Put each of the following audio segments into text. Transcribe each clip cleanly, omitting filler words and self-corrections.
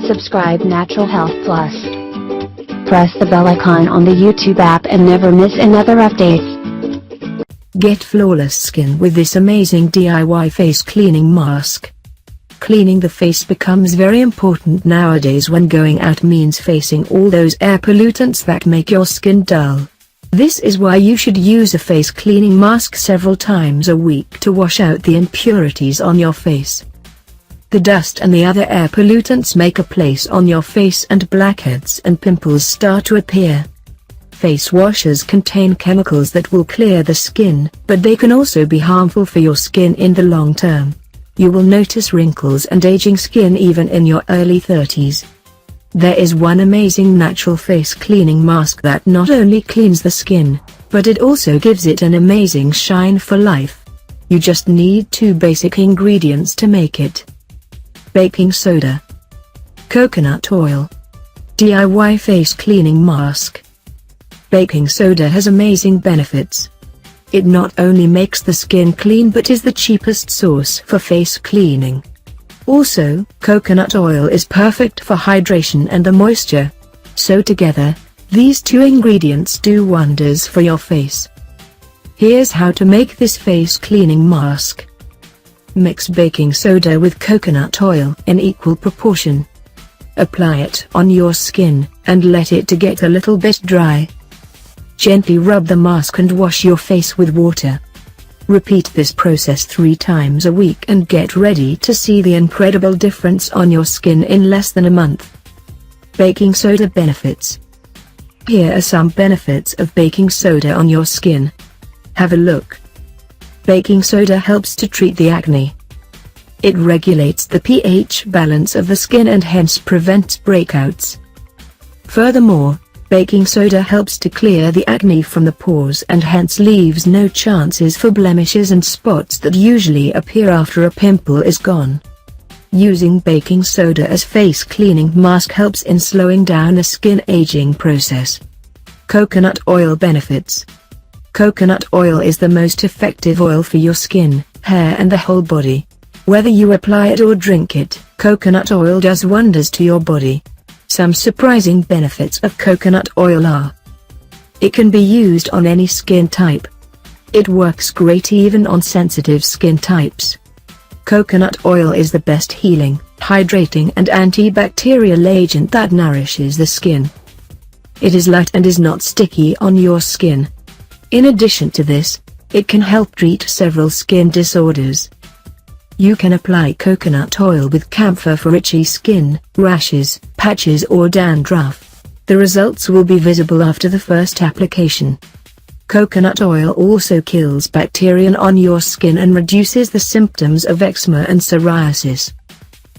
subscribe Natural Health Plus. Press the bell icon on the YouTube app and never miss another update. Get flawless skin with this amazing DIY face cleaning mask. Cleaning the face becomes very important nowadays when going out means facing all those air pollutants that make your skin dull. This is why you should use a face cleaning mask several times a week to wash out the impurities on your face. The dust and the other air pollutants make a place on your face and blackheads and pimples start to appear. Face washes contain chemicals that will clear the skin, but they can also be harmful for your skin in the long term. You will notice wrinkles and aging skin even in your early 30s. There is one amazing natural face cleaning mask that not only cleans the skin, but it also gives it an amazing shine for life. You just need 2 basic ingredients to make it. Baking soda, coconut oil. DIY face cleaning mask. Baking soda has amazing benefits. It not only makes the skin clean but is the cheapest source for face cleaning. Also, coconut oil is perfect for hydration and the moisture. So together, these 2 ingredients do wonders for your face. Here's how to make this face cleaning mask. Mix baking soda with coconut oil in equal proportion. Apply it on your skin, and let it to get a little bit dry. Gently rub the mask and wash your face with water. Repeat this process 3 times a week and get ready to see the incredible difference on your skin in less than a month. Baking soda benefits. Here are some benefits of baking soda on your skin. Have a look. Baking soda helps to treat the acne. It regulates the pH balance of the skin and hence prevents breakouts. Furthermore, baking soda helps to clear the acne from the pores and hence leaves no chances for blemishes and spots that usually appear after a pimple is gone. Using baking soda as face cleaning mask helps in slowing down the skin aging process. Coconut oil benefits. Coconut oil is the most effective oil for your skin, hair and the whole body. Whether you apply it or drink it, coconut oil does wonders to your body. Some surprising benefits of coconut oil are: it can be used on any skin type. It works great even on sensitive skin types. Coconut oil is the best healing, hydrating and antibacterial agent that nourishes the skin. It is light and is not sticky on your skin. In addition to this, it can help treat several skin disorders. You can apply coconut oil with camphor for itchy skin, rashes, patches or dandruff. The results will be visible after the first application. Coconut oil also kills bacteria on your skin and reduces the symptoms of eczema and psoriasis.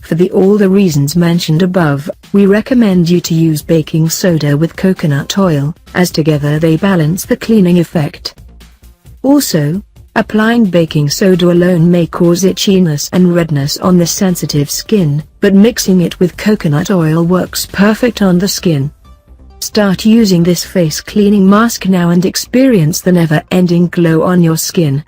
For all the reasons mentioned above, we recommend you to use baking soda with coconut oil, as together they balance the cleaning effect. Also, applying baking soda alone may cause itchiness and redness on the sensitive skin, but mixing it with coconut oil works perfect on the skin. Start using this face cleaning mask now and experience the never-ending glow on your skin.